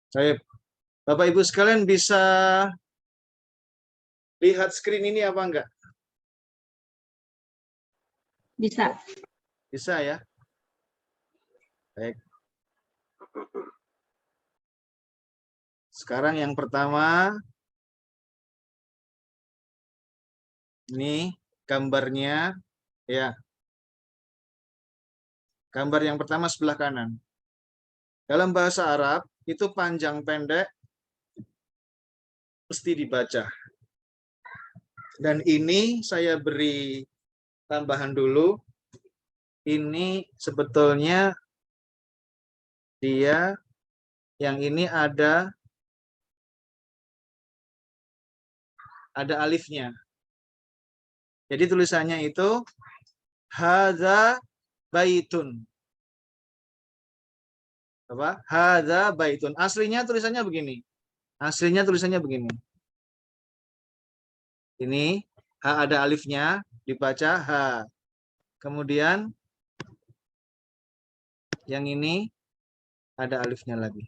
Baik. Bapak Ibu sekalian bisa lihat screen ini apa enggak? Bisa. Bisa ya. Baik. Sekarang yang pertama, ini gambarnya ya. Gambar yang pertama sebelah kanan. Dalam bahasa Arab itu panjang pendek mesti dibaca. Dan ini saya beri tambahan dulu. Ini sebetulnya dia yang ini ada alifnya. Jadi tulisannya itu hadza baitun. Apa? Hadza baitun. Aslinya tulisannya begini. Aslinya tulisannya begini. Ini H ada alifnya, dibaca H. Kemudian yang ini ada alifnya lagi.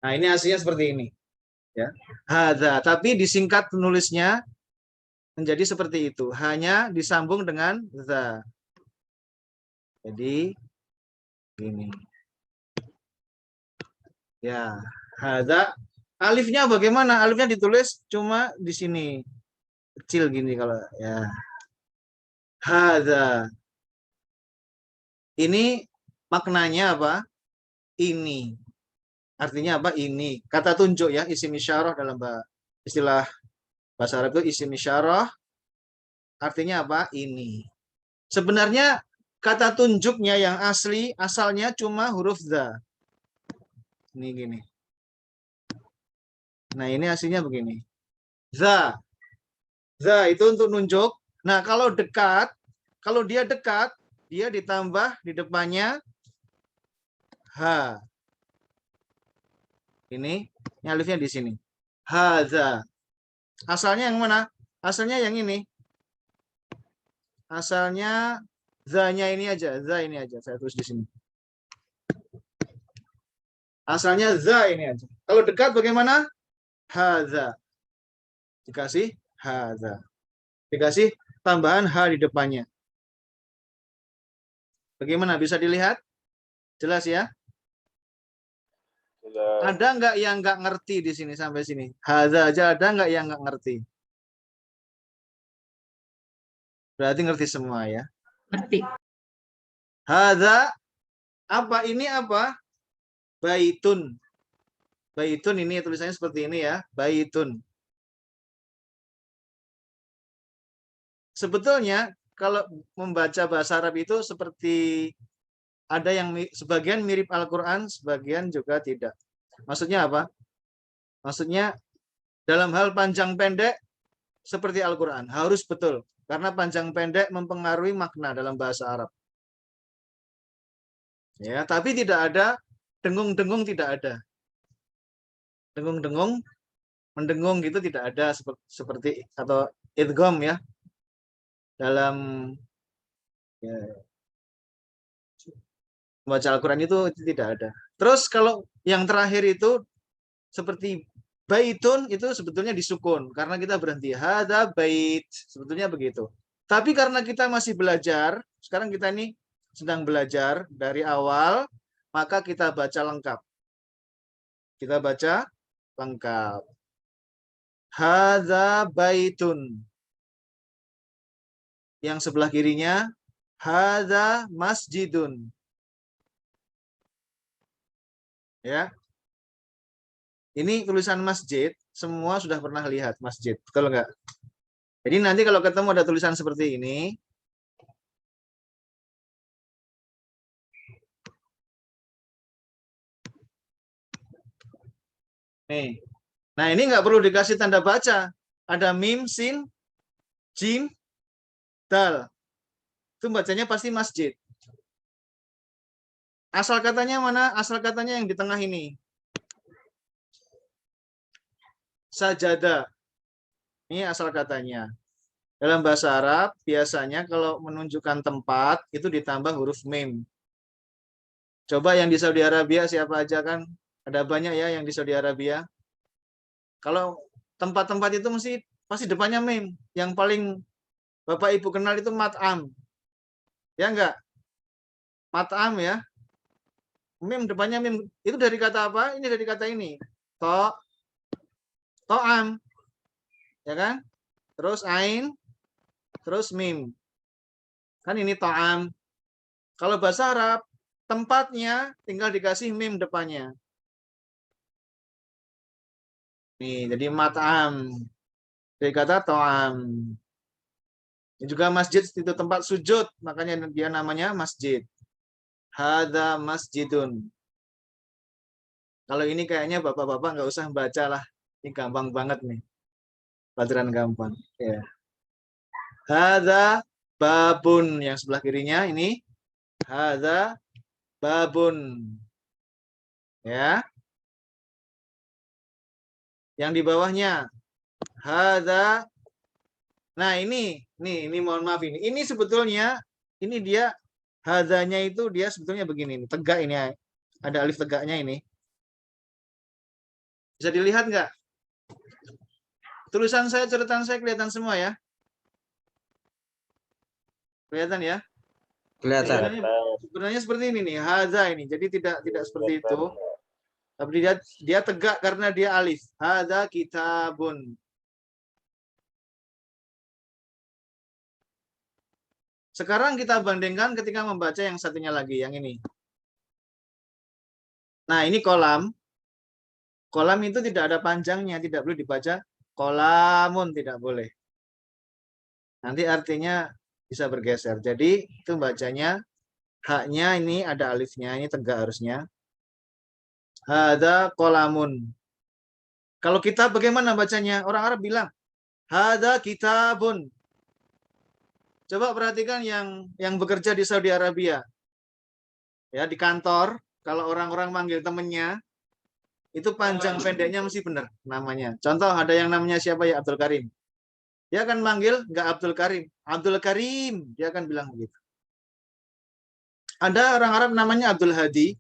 Nah, ini aslinya seperti ini. Ya. Hadza, tapi disingkat penulisnya menjadi seperti itu. Hanya disambung dengan za. Jadi ini. Ya, hadza. Alifnya bagaimana? Alifnya ditulis cuma di sini. Kecil gini kalau ya. Hadza. Ini maknanya apa? Ini. Artinya apa? Ini. Kata tunjuk ya, isim isyarah dalam istilah bahasa Arab itu isim isyarah. Artinya apa? Ini. Sebenarnya kata tunjuknya yang asli, asalnya cuma huruf za. Ini gini. Nah, ini aslinya begini. Za. Za itu untuk nunjuk. Nah, kalau dekat, kalau dia dekat, dia ditambah di depannya H. Ini alifnya di sini. Haza. Asalnya yang mana? Asalnya yang ini. Asalnya za-nya ini aja, za ini aja. Saya tulis di sini. Asalnya za ini aja. Kalau dekat bagaimana? Haza. Dikasih haza. Dikasih tambahan H di depannya. Bagaimana? Bisa dilihat? Jelas ya? Ada nggak yang nggak ngerti di sini sampai sini? Haza aja ada nggak yang nggak ngerti? Berarti ngerti semua ya. Ngerti. Haza apa ini apa? Baitun. Baitun ini tulisannya seperti ini ya. Baitun. Sebetulnya kalau membaca bahasa Arab itu seperti ada yang sebagian mirip Al-Quran, sebagian juga tidak. Maksudnya apa? Maksudnya dalam hal panjang pendek seperti Al-Quran. Harus betul. Karena panjang pendek mempengaruhi makna dalam bahasa Arab. Ya, tapi tidak ada dengung-dengung, tidak ada. Dengung-dengung, mendengung gitu tidak ada seperti atau idgham ya. Dalam ya, membaca Al-Quran itu tidak ada. Terus kalau yang terakhir itu seperti baitun itu sebetulnya disukun karena kita berhenti hada bait, sebetulnya begitu. Tapi karena kita masih belajar, sekarang kita ini sedang belajar dari awal, maka kita baca lengkap. Kita baca lengkap. Hada baitun. Yang sebelah kirinya hada masjidun. Ya. Ini tulisan masjid, semua sudah pernah lihat masjid, betul enggak? Jadi nanti kalau ketemu ada tulisan seperti ini, nih. Nah, ini nggak perlu dikasih tanda baca. Ada mim, sin, jim, dal. Itu bacanya pasti masjid. Asal katanya mana? Asal katanya yang di tengah ini. Sajada. Ini asal katanya. Dalam bahasa Arab, biasanya kalau menunjukkan tempat, itu ditambah huruf mim. Coba yang di Saudi Arabia siapa aja kan Ada banyak ya yang di Saudi Arabia. Kalau tempat-tempat itu pasti depannya mim. Yang paling Bapak Ibu kenal itu mat'am. Ya enggak? Mat'am ya. Mim depannya mim. Itu dari kata apa? Ini dari kata ini. To'am. Ya kan? Terus ain, terus mim. Kan ini to'am. Kalau bahasa Arab, tempatnya tinggal dikasih mim depannya. Nih, jadi mat'am. Dari kata to'am. Ini juga masjid itu tempat sujud. Makanya dia namanya masjid. Hada masjidun. Kalau ini kayaknya bapak-bapak nggak usah baca lah. Ini gampang banget nih. Pelajaran gampang. Ya. Hada babun. Yang sebelah kirinya ini. Hada babun. Ya. Yang di bawahnya. Hada. Nah ini mohon maaf ini. Ini sebetulnya, ini dia, hadanya itu dia sebetulnya begini. Tegak ini. Ada alif tegaknya ini. Bisa dilihat nggak? Tulisan saya, catatan saya kelihatan semua ya? Kelihatan ya? Kelihatan. Sebenarnya seperti ini nih, hadza ini. Jadi tidak seperti itu. Tapi dia tegak karena dia alif. Hadza kitabun. Sekarang kita bandingkan ketika membaca yang satunya lagi, yang ini. Nah, ini kolam. Kolam itu tidak ada panjangnya, tidak boleh dibaca kolamun, tidak boleh. Nanti artinya bisa bergeser. Jadi itu bacanya haknya ini ada alifnya, ini tegak harusnya. Hada kolamun. Kalau kita bagaimana bacanya? Orang Arab bilang hada kitabun. Coba perhatikan yang bekerja di Saudi Arabia. Ya, di kantor, kalau orang-orang manggil temennya, itu panjang pendeknya mesti benar namanya. Contoh ada yang namanya siapa ya, Abdul Karim. Dia akan manggil nggak Abdul Karim, Abdul Karim. Dia akan bilang begitu. Ada orang Arab namanya Abdul Hadi.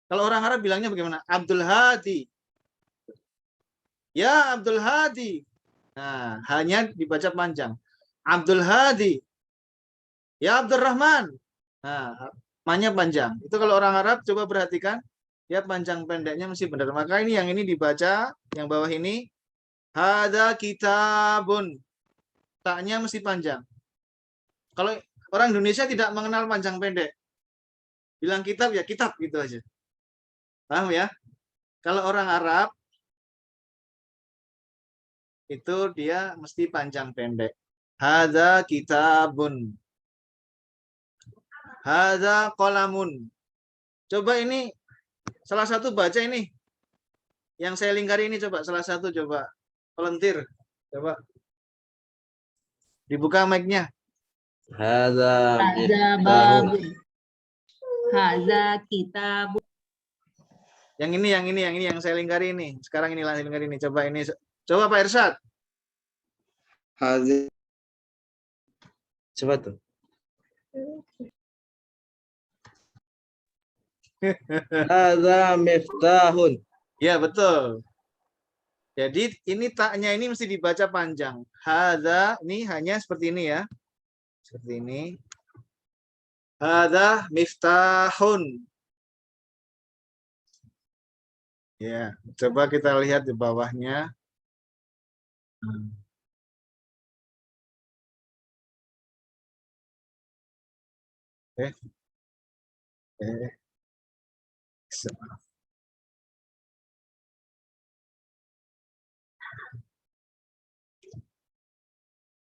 Kalau orang Arab bilangnya bagaimana? Abdul Hadi. Ya Abdul Hadi. Nah, hanya dibaca panjang. Abdul Hadi. Ya Abdul Rahman. Nah, namanya panjang. Itu kalau orang Arab coba perhatikan, ya panjang pendeknya mesti benar. Maka ini yang ini dibaca, yang bawah ini hada kitabun. Taknya mesti panjang. Kalau orang Indonesia tidak mengenal panjang pendek. Bilang kitab ya kitab gitu aja. Paham ya? Kalau orang Arab itu dia mesti panjang pendek. Hada kitabun. Hada kolamun. Coba ini salah satu baca ini. Yang saya lingkari ini coba salah satu coba. Volunteer. Coba. Dibuka mic-nya. Hadza Hadza miftahun. babun. Hadza kitabun. Yang ini yang saya lingkari ini. Sekarang ini langsung lingkari ini. Coba ini. Coba Pak Irsyad. Hadza. Coba tuh. Hadza miftahun. Ya, betul. Jadi ini taknya ini mesti dibaca panjang. Hadza ini hanya seperti ini ya. Seperti ini. Hadza miftahun. Ya, coba kita lihat di bawahnya.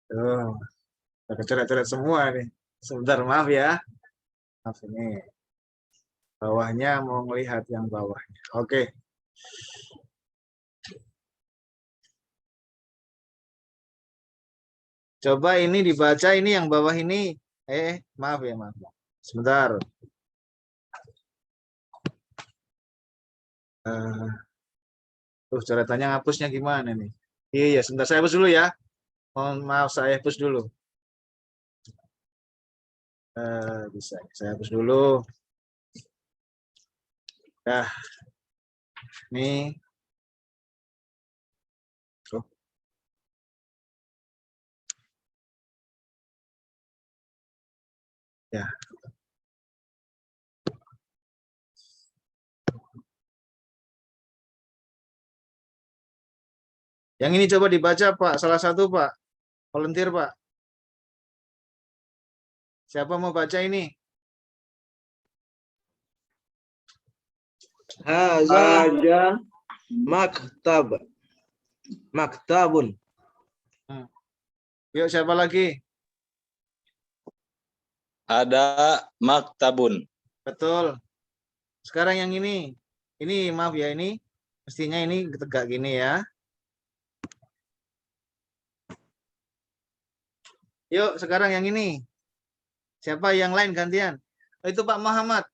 Tuh, coret-coret semua nih. Sebentar, maaf ya. Maaf ini. Bawahnya mau melihat yang bawahnya. Oke. Coba ini dibaca ini yang bawah ini. Maaf ya, maaf. Sebentar. Coretannya ngapusnya gimana nih? Iya, sebentar saya hapus dulu ya. Mohon maaf, saya hapus dulu. Bisa, saya hapus dulu. Nah, Nih. Oh. Ya. Yang ini coba dibaca, Pak. Salah satu, Pak. Volunteer, Pak. Siapa mau baca ini? Hadza maktab. Maktabun. Yuk, siapa lagi? Ada maktabun. Betul. Sekarang yang ini. Ini, maaf ya, ini. Mestinya ini tegak gini ya. Yuk, sekarang yang ini. Siapa yang lain gantian? Oh, itu Pak Muhammad.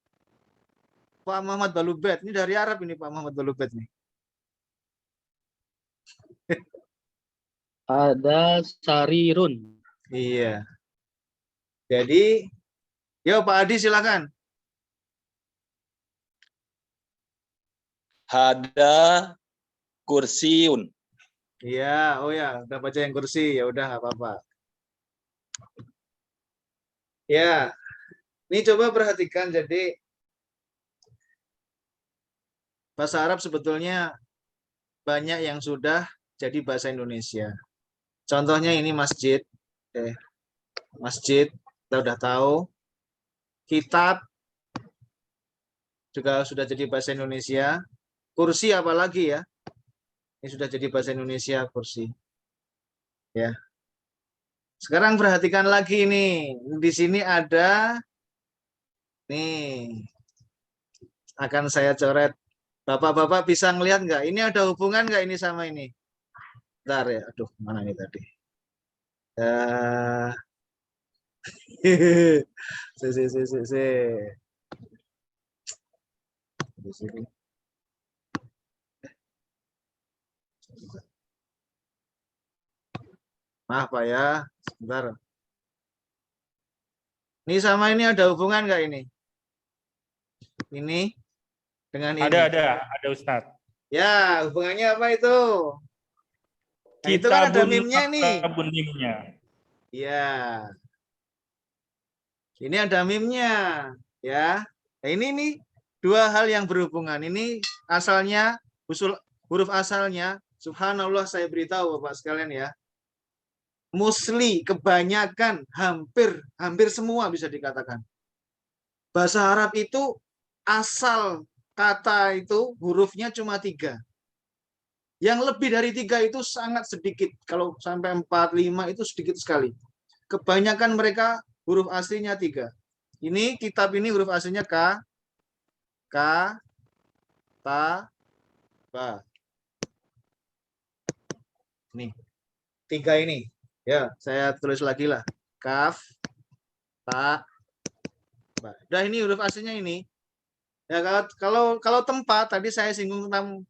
Pak Muhammad Balubet. Ini dari Arab ini Pak Muhammad Balubet nih. Ada sarirun. Iya. Jadi, yuk Pak Adi silakan. Ada kursiun. Iya, oh ya, udah baca yang kursi, ya udah nggak apa-apa. Ya, ini coba perhatikan. Jadi bahasa Arab sebetulnya banyak yang sudah jadi bahasa Indonesia. Contohnya ini masjid, masjid kita udah tahu. Kitab juga sudah jadi bahasa Indonesia. Kursi apalagi ya? Ini sudah jadi bahasa Indonesia kursi. Ya. Sekarang perhatikan lagi nih. Di sini ada nih. Akan saya coret. Bapak-bapak bisa ngelihat nggak? Ini ada hubungan nggak ini sama ini? Bentar ya. Aduh, mana ini tadi? Si. Di sini. Maaf Pak ya, sebentar. Ini sama ini ada hubungan nggak ini? Ini dengan ini. Ada Ustadz. Ya, hubungannya apa itu? Nah, itu kan ada meme-nya nih. Meme-nya. Ya. Ini ada meme-nya, ya. Nah, ini nih dua hal yang berhubungan. Ini asalnya huruf asalnya, subhanallah saya beritahu Bapak sekalian ya. Mostly, kebanyakan, hampir semua bisa dikatakan. Bahasa Arab itu asal kata itu hurufnya cuma 3. Yang lebih dari 3 itu sangat sedikit. Kalau sampai 4, 5 itu sedikit sekali. Kebanyakan mereka huruf aslinya 3. Ini kitab ini huruf aslinya K, Ta, Ba. Nih, 3 ini. Ya, saya tulis lagi lah. Kaf, Ta, Ba. Udah ini huruf aslinya ini. Ya, kalau tempat tadi saya singgung tentang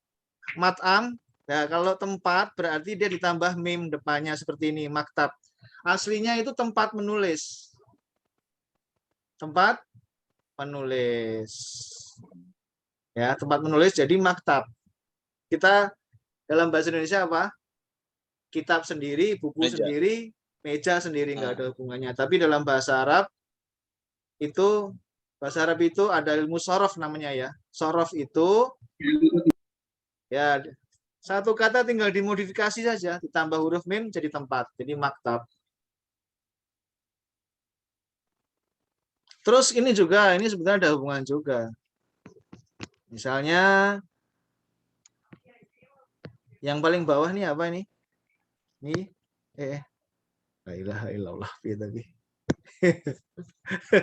mat'am. Ya, kalau tempat berarti dia ditambah mim depannya seperti ini, maktab. Aslinya itu tempat menulis. Tempat menulis. Ya, tempat menulis jadi maktab. Kita dalam bahasa Indonesia apa? Kitab sendiri, buku Meja. sendiri, meja sendiri, nggak ada hubungannya. Tapi dalam bahasa Arab itu ada ilmu sorof namanya ya. Sorof itu ya satu kata tinggal dimodifikasi saja, ditambah huruf mim jadi tempat, jadi maktab. Terus ini juga, ini sebenarnya ada hubungan juga. Misalnya yang paling bawah nih apa ini? Nih, la ilaha illallah tapi.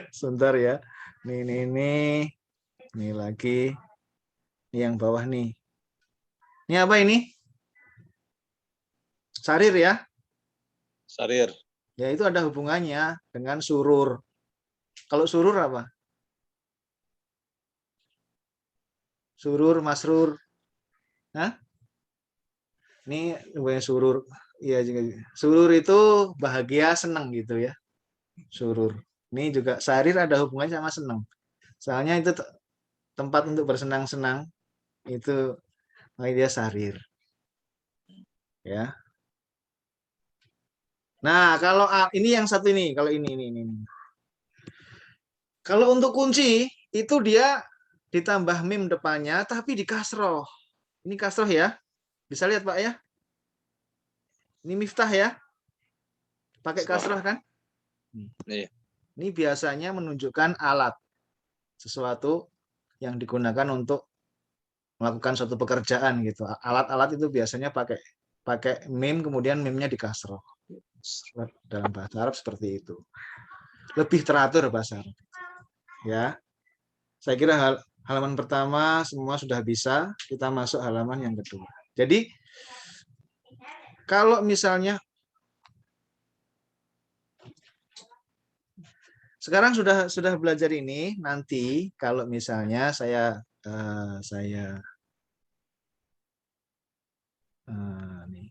Sebentar ya. Nih lagi. Ini yang bawah nih. Ini apa ini? Sarir ya? Sarir. Ya itu ada hubungannya dengan surur. Kalau surur apa? Surur, masrur. Hah? Ini hubungannya surur. Iya juga. Surur itu bahagia, senang gitu ya. Surur. Ini juga sarir ada hubungannya sama senang. Soalnya itu tempat untuk bersenang-senang. Itu maka dia sarir. Ya. Nah, kalau ini yang satu ini, kalau ini. Kalau untuk kunci itu dia ditambah mim depannya tapi di kasroh. Ini kasroh ya. Bisa lihat Pak ya. Ini miftah ya. Pakai kasroh kan? Iya. Ini biasanya menunjukkan alat. Sesuatu yang digunakan untuk melakukan suatu pekerjaan gitu. Alat-alat itu biasanya pakai mim kemudian mimnya di kasroh. Dalam bahasa Arab seperti itu. Lebih teratur bahasa Arab. Ya. Saya kira halaman pertama semua sudah bisa, kita masuk halaman yang kedua. Jadi kalau misalnya sekarang sudah belajar ini, nanti kalau misalnya nih.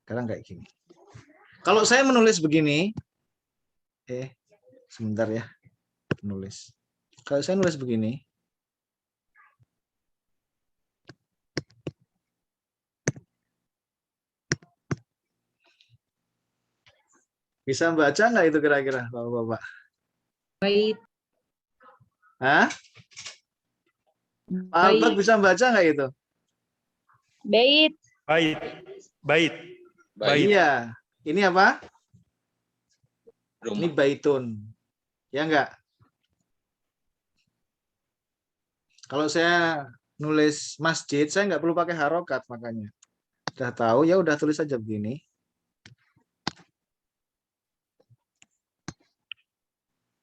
Sekarang kayak gini. Kalau saya menulis begini, sebentar ya, menulis. Kalau saya nulis begini, bisa baca nggak itu kira-kira, Bapak-Bapak? Bait. Hah? Pak Albert bisa baca nggak itu? Bait. Bait. Bait. Baik. Iya. Ini apa? Ini Rumah. baitun. Ya enggak? Kalau saya nulis masjid, saya nggak perlu pakai harokat makanya. Udah tahu, ya udah tulis aja begini.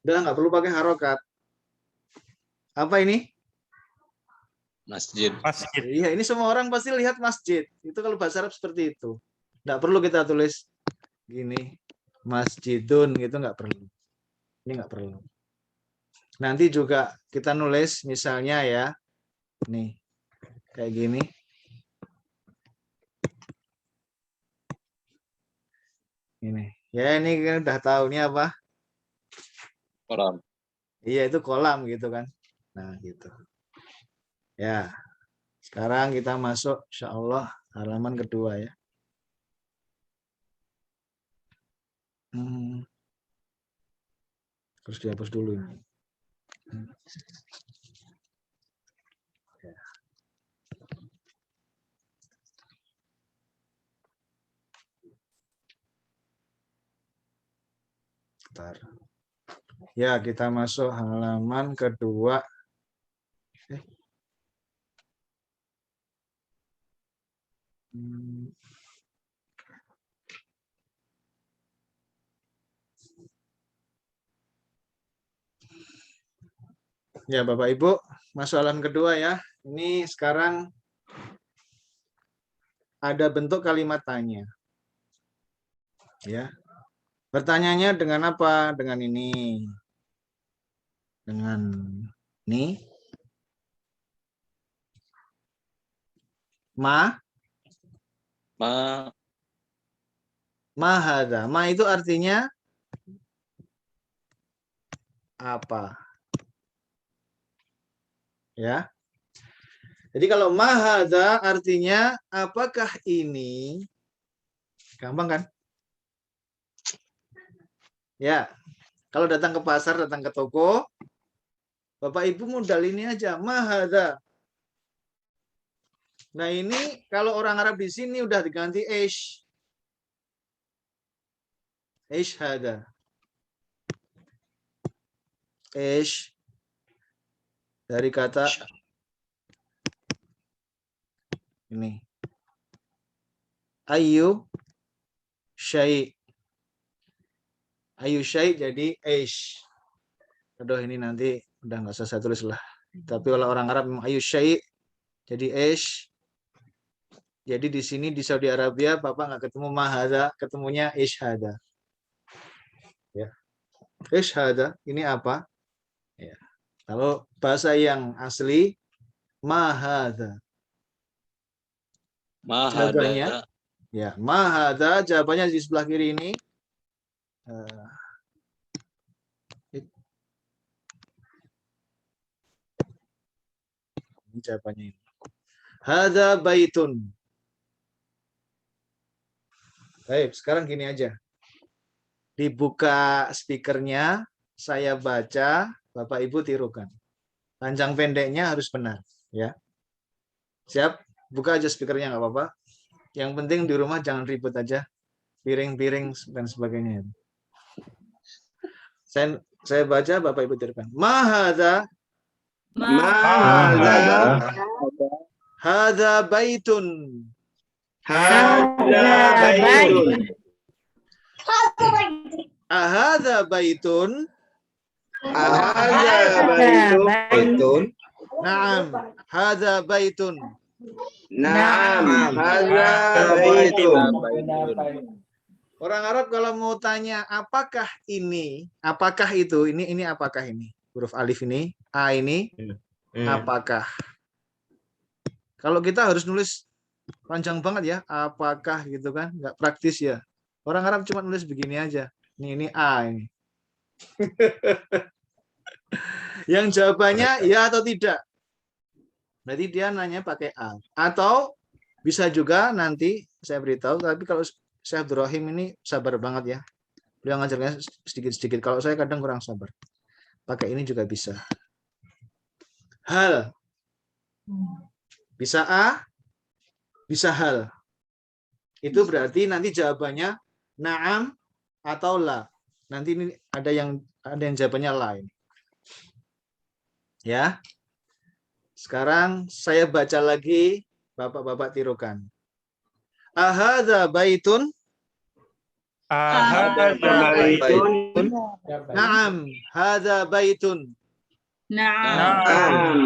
Udah nggak perlu pakai harokat. Apa ini? Masjid. Masjid. Iya, ini semua orang pasti lihat masjid. Itu kalau bahasa Arab seperti itu. Nggak perlu kita tulis gini, masjidun gitu nggak perlu. Ini nggak perlu. Nanti juga kita nulis misalnya ya, nih kayak gini. Ini, ya ini kan udah tahu ini apa? Kolam. Iya itu kolam gitu kan. Nah gitu. Ya, sekarang kita masuk insya Allah halaman kedua ya. Terus dihapus dulu ini. Bentar. Ya, kita masuk halaman kedua. Ya, Bapak Ibu, masuk halaman kedua ya. Ini sekarang ada bentuk kalimat tanya. Ya. Pertanyaannya dengan apa? Dengan ini. Dengan ini. Ma hadza. Ma itu artinya apa? Ya. Jadi kalau ma hadza artinya apakah ini? Gampang kan? Ya. Kalau datang ke pasar, datang ke toko, Bapak Ibu modal ini aja, ma hadza. Nah, ini kalau orang Arab di sini udah diganti ish. Ish hadza. Ish dari kata ini. Ayu syai. Ayu syai jadi ish. Aduh ini nanti udah nggak usah saya tulis lah. Tapi kalau orang Arab ayu syai jadi ish. Jadi di sini di Saudi Arabia Bapak nggak ketemu mahada, ketemunya ish hada. Ya. Ish hada ini apa? Ya. Kalau bahasa yang asli mahada. Jawabannya, ya mahada jawabannya di sebelah kiri ini. Ini jawabannya ini. Hadza baitun. Baik, sekarang gini aja. Dibuka speakernya, saya baca, Bapak Ibu tirukan. Panjang pendeknya harus benar, ya. Siap? Buka aja speakernya nggak apa-apa. Yang penting di rumah jangan ribut aja, piring-piring dan sebagainya. Saya baca, Bapak Ibu tirukan. Mahadza, hadza baitun. Ahadza baitun. Naam, hadza baitun. Orang Arab kalau mau tanya apakah ini, apakah itu, ini apakah ini? Huruf alif ini, a ini, apakah? Kalau kita harus nulis panjang banget ya, apakah gitu kan, nggak praktis ya. Orang Arab cuma nulis begini aja. Ini a ini. Yang jawabannya ya atau tidak. Berarti dia nanya pakai a. Atau bisa juga nanti saya beritahu, tapi kalau Syekh Abdul Rahim ini sabar banget ya. Beliau ngajarnya sedikit-sedikit. Kalau saya kadang kurang sabar. Pakai ini juga bisa. Hal. Bisa a, bisa hal. Itu berarti nanti jawabannya na'am atau la. Nanti ini ada yang jawabannya lain. Ya. Sekarang saya baca lagi, Bapak-bapak tirukan. Ahadza baitun? Ahadza baitun. Naam, hadza baitun. Na'am.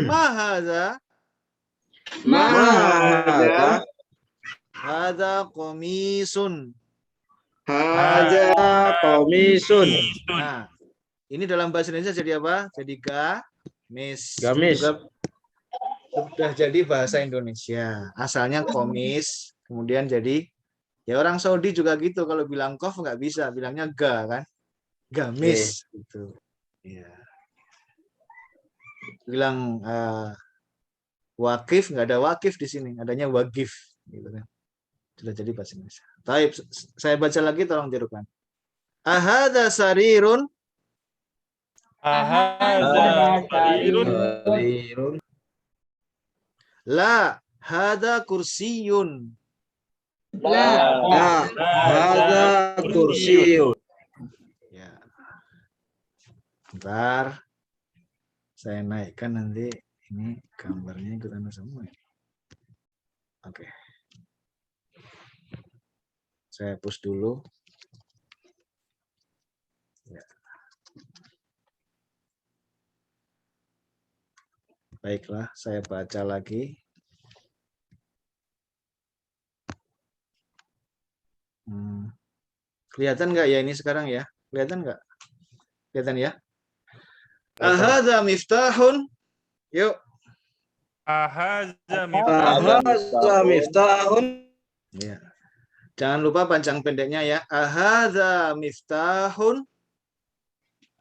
Ma hadza? Hadza qamisun. Nah, ini dalam bahasa Indonesia jadi apa? Jadi gamis. Gamis. Sudah jadi bahasa Indonesia. Asalnya komis, kemudian jadi ya orang Saudi juga gitu. Kalau bilang kof nggak bisa, bilangnya ga kan, gamis gitu. Ya. Bilang wakif nggak ada wakif di sini, adanya wagif gitu kan. Sudah jadi bahasa Indonesia. Taib, saya baca lagi, tolong tirukan. Ahadza sarirun? Ahadza sarirun. La, hadza kursiyun. Ya. Bentar. Saya naikkan nanti ini gambarnya ikutan semua. Oke. Saya hapus dulu. Ya. Baiklah, saya baca lagi. Kelihatan nggak ya ini sekarang ya? Kelihatan nggak? Kelihatan ya? Ahadza miftahun. Yuk. Ahadza miftahun. Ya. Jangan lupa panjang pendeknya ya. Ahadza miftahun.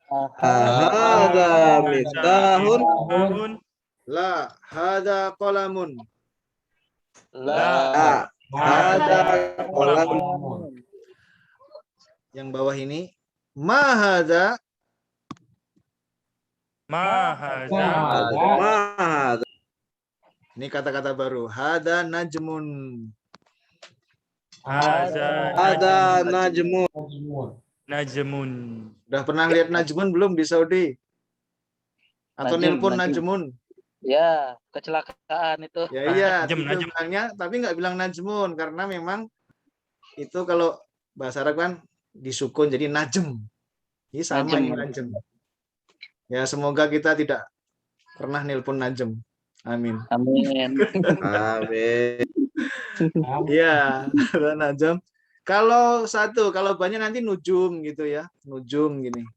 Ahadza miftahun. La, hadza qalamun. La, hadza qalamun. Yang bawah ini, ma hadza. Ma hadza. Ini kata-kata baru. Hadza najmun. Hadza najmun. Najmun. Udah pernah lihat najmun belum di Saudi? Atau nelpon najmun? Ya, kecelakaan itu. Ya iya, Najm. bilangnya, tapi nggak bilang najmun karena memang itu kalau bahasa Arab kan disukun jadi najm. Ini sama ini najm. Ya semoga kita tidak pernah nelpon najm. Amin. Amin. Amin. Iya, najm. Kalau satu, kalau banyak nanti nujum gitu ya. Nujum gini.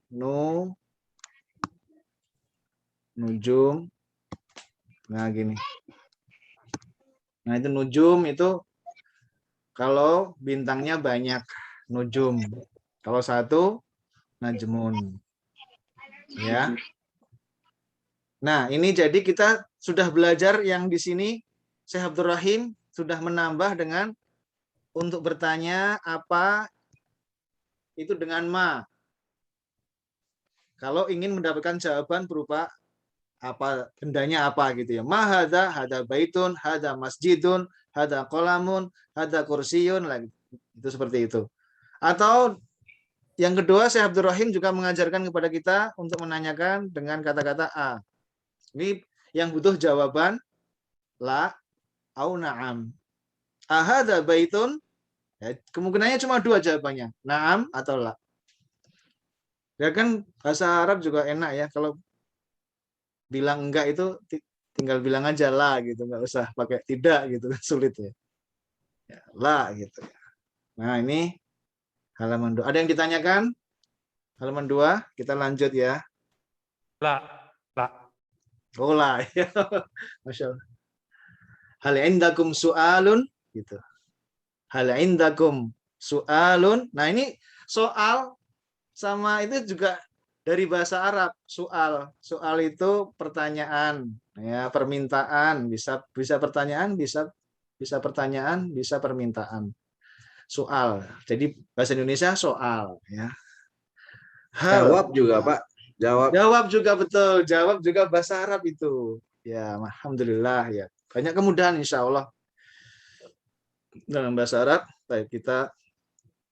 Nujum. Nah gini. Nah itu nujum itu kalau bintangnya banyak, nujum. Kalau satu, najmun. Ya. Nah, ini jadi kita sudah belajar yang di sini Syekh Abdul Rahim sudah menambah dengan untuk bertanya apa itu dengan ma. Kalau ingin mendapatkan jawaban berupa apa bendanya apa gitu ya. Ma hada baitun, hada masjidun, hada qalamun, hada kursiyun lagi. Itu seperti itu. Atau yang kedua, Syekh Abdul Rahim juga mengajarkan kepada kita untuk menanyakan dengan kata-kata a. Ini yang butuh jawaban la au na'am. Ahada baitun, ya, kemungkinannya cuma dua jawabannya, na'am atau la. Ya kan bahasa Arab juga enak ya, kalau bilang enggak itu tinggal bilang aja la gitu, nggak usah pakai tidak gitu, sulit ya. Ya, la gitu. Nah ini halaman 2. Ada yang ditanyakan? Halaman 2, kita lanjut ya. La. Oh la, ya. Masya Allah. Hal indakum su'alun gitu. Hal indakum su'alun. Nah ini soal sama itu juga dari bahasa Arab. Soal itu pertanyaan, ya permintaan, bisa pertanyaan, bisa pertanyaan, bisa permintaan. Soal. Jadi bahasa Indonesia soal, ya. Jawab juga, Pak. Jawab juga betul. Jawab juga bahasa Arab itu. Ya, alhamdulillah ya. Banyak kemudahan insya Allah dalam bahasa Arab. Baik,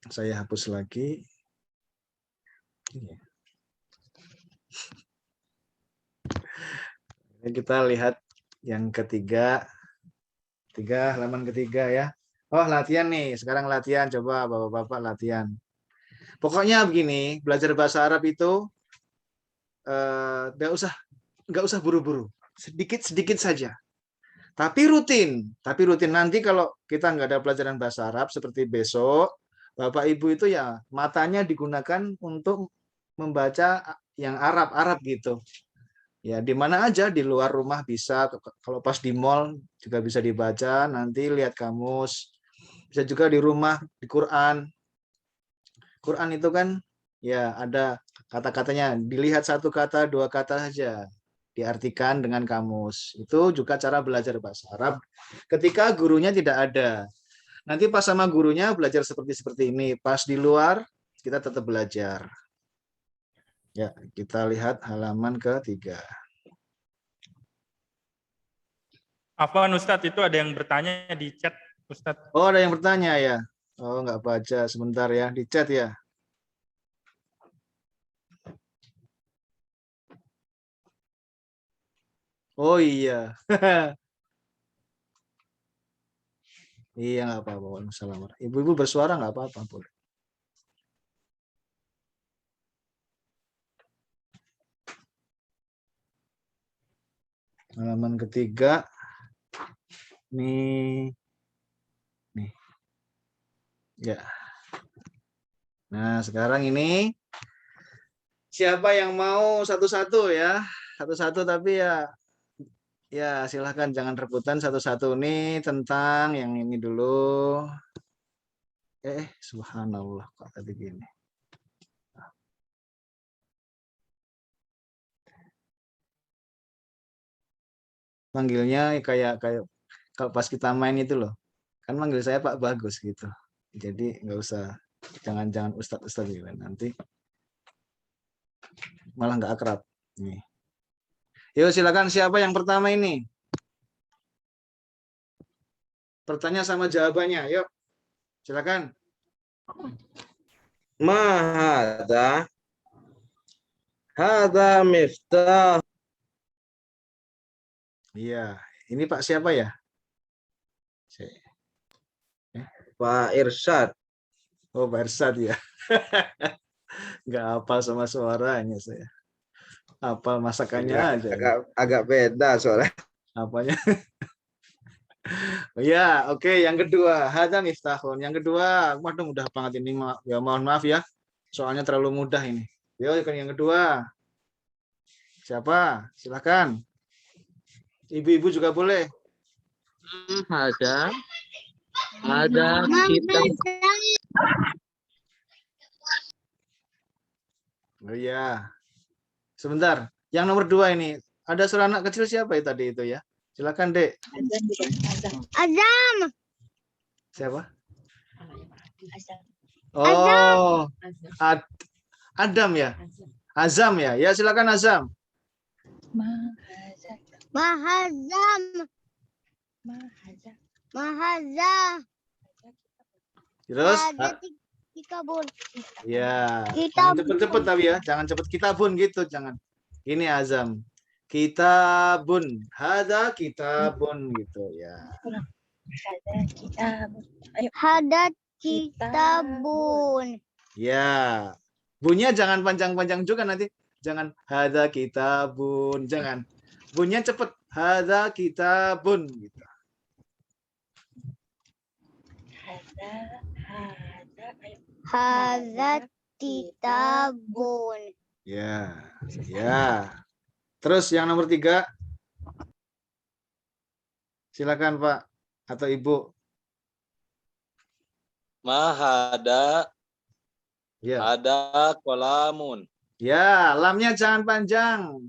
saya hapus lagi. Ini kita lihat yang ketiga. Halaman ketiga ya. Oh, latihan nih. Sekarang latihan. Coba Bapak-bapak latihan. Pokoknya begini, belajar bahasa Arab itu nggak usah buru-buru. Sedikit-sedikit saja. Tapi rutin nanti kalau kita nggak ada pelajaran bahasa Arab seperti besok, Bapak Ibu itu ya matanya digunakan untuk membaca yang Arab gitu. Ya di mana aja di luar rumah bisa, kalau pas di mall juga bisa dibaca, nanti lihat kamus. Bisa juga di rumah di Quran. Quran itu kan ya ada kata-katanya, dilihat satu kata, dua kata saja. Diartikan dengan kamus. Itu juga cara belajar bahasa Arab ketika gurunya tidak ada. Nanti pas sama gurunya belajar seperti ini. Pas di luar kita tetap belajar. Ya, kita lihat halaman ketiga. Afwan Ustadz, itu ada yang bertanya di chat Ustadz. Oh, ada yang bertanya ya. Oh, nggak baca sebentar ya di chat ya. Oh iya. Iya nggak apa-apa. Waalaikumsalam. Ibu-ibu bersuara nggak apa-apa boleh. Halaman ketiga. Nih. Ya. Nah sekarang ini siapa yang mau satu-satu ya? Satu-satu tapi ya silahkan jangan rebutan, satu-satu nih tentang yang ini dulu. Subhanallah kok tadi gini. Manggilnya kayak kalau pas kita main itu loh. Kan manggil saya Pak Bagus gitu. Jadi nggak usah, jangan Ustadz gitu nanti malah nggak akrab. Nih. Yuk silakan, siapa yang pertama ini? Pertanyaan sama jawabannya, yuk. Silakan. Ma hada? Hada miftah. Iya, ini Pak siapa ya? Pak Irsyad. Oh, Pak Irsyad ya. Nggak hafal sama suaranya saya. Hafal masakannya aja. Agak beda soalnya. Apanya? Oh ya, oke. Yang kedua, hada miftahun. Yang kedua, waduh mudah banget ini. Ya mohon maaf ya. Soalnya terlalu mudah ini. Yuk, yang kedua. Siapa? Silakan. Ibu-ibu juga boleh. Ada kita. Oh iya. Sebentar. Yang nomor 2 ini. Ada suara anak kecil siapa ya tadi itu ya? Silakan, Dek. Azam. Siapa? Azam. Oh, Adam ya? Azam ya? Ya, silakan Azam. Mahazam. Mahazam. Mahazam. Mahazam. Terus? Ada Kitabun. Ya, Kitabun. jangan cepet-cepet tapi ya, jangan cepet kitabun gitu, jangan. Ini Azam. Kitabun, hada kitabun gitu ya. Ada kitab. Ayo. Hadat Kitabun. Ya, bunyinya jangan panjang-panjang juga nanti. Jangan hada kitabun, jangan. Bunyinya cepet, hada kitabun gitu. Ayo. Hadat Kitabun. Ya, ya. Terus yang nomor 3. Silakan Pak atau Ibu. Mahada Ya. ada kolamun. Ya, lamnya jangan panjang.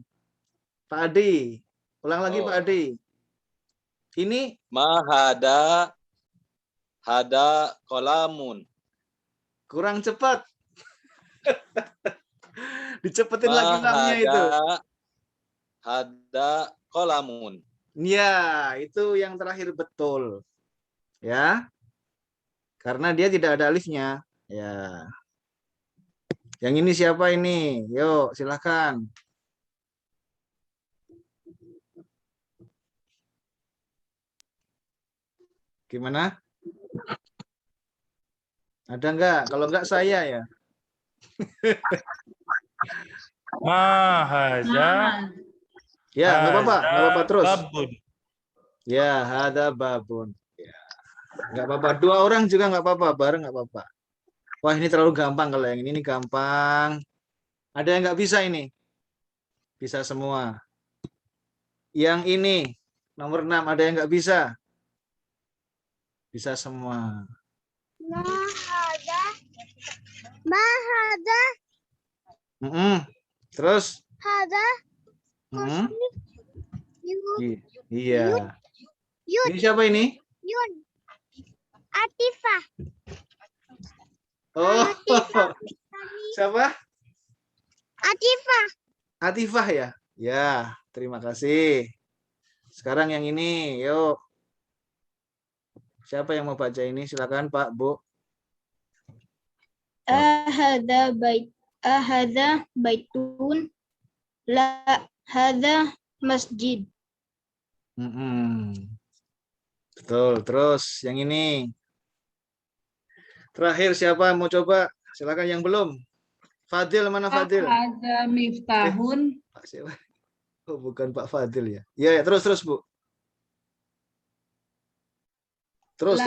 Pak Adi. Ulang lagi Oh. Pak Adi. Ini Mahada hada kolamun. kurang cepat. Dicepetin lagi lamnya itu. Hada kolamun. Ya, itu yang terakhir betul. Ya. Karena dia tidak ada alifnya. Ya. Yang ini siapa ini? Yuk, silakan. Gimana? Ada enggak? Kalau enggak saya ya. Mahaza. Ya, enggak apa-apa, enggak apa-apa terus. Babun. Ya, ada babun. Ya. Enggak apa-apa. 2 orang juga enggak apa-apa, bareng enggak apa-apa. Wah, ini terlalu gampang kalau yang ini gampang. Ada yang enggak bisa ini? Bisa semua. Yang ini nomor 6 ada yang enggak bisa? Bisa semua. Mahada. Mahada. Terus? Hada. Mm-mm. Yun. Iya. Yun. Ini siapa ini? Yun. Atifah. Oh, siapa? Atifah. Atifah ya? Ya, terima kasih. Sekarang yang ini, yuk. Siapa yang mau baca ini? Silakan Pak, Bu. Ahada baitun. La hada masjid. Betul. Terus yang ini. Terakhir siapa mau coba? Silakan yang belum. Fadil, mana Fadil? Ada miftahun. Pak siapa? Oh, bukan Pak Fadil ya. Iya, ya, terus Bu. Terus.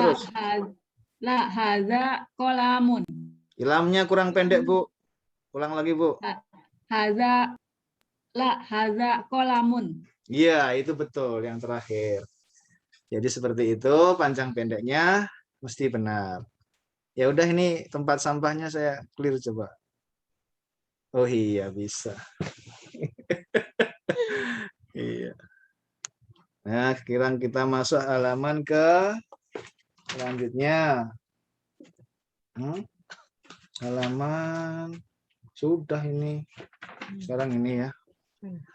La haza kolamun. Ilhamnya kurang pendek, Bu. Ulang lagi, Bu. Haza kolamun. Iya, itu betul yang terakhir. Jadi seperti itu, panjang pendeknya mesti benar. Ya udah, ini tempat sampahnya saya clear coba. Oh iya, bisa. Iya. Nah, sekarang kita masuk halaman ke selanjutnya. Halaman sudah ini. Sekarang ini ya.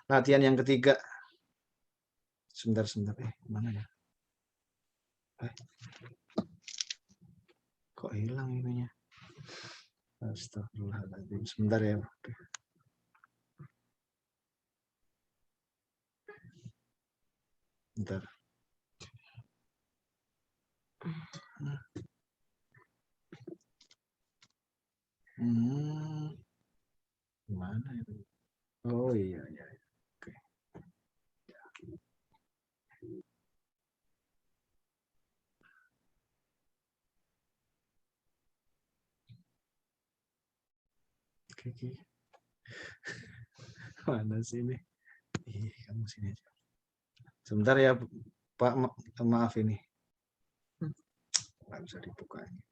Latihan yang ketiga. Sebentar. Mana ya? Kok hilang ininya? Astagfirullahaladzim. Sebentar ya. Oke. Bentar. Mana itu? Oh iya. Oke. Oke. Mana sih ini? Kamu sini aja. Sebentar ya, Pak. Maaf ini. Nggak bisa dibuka ini.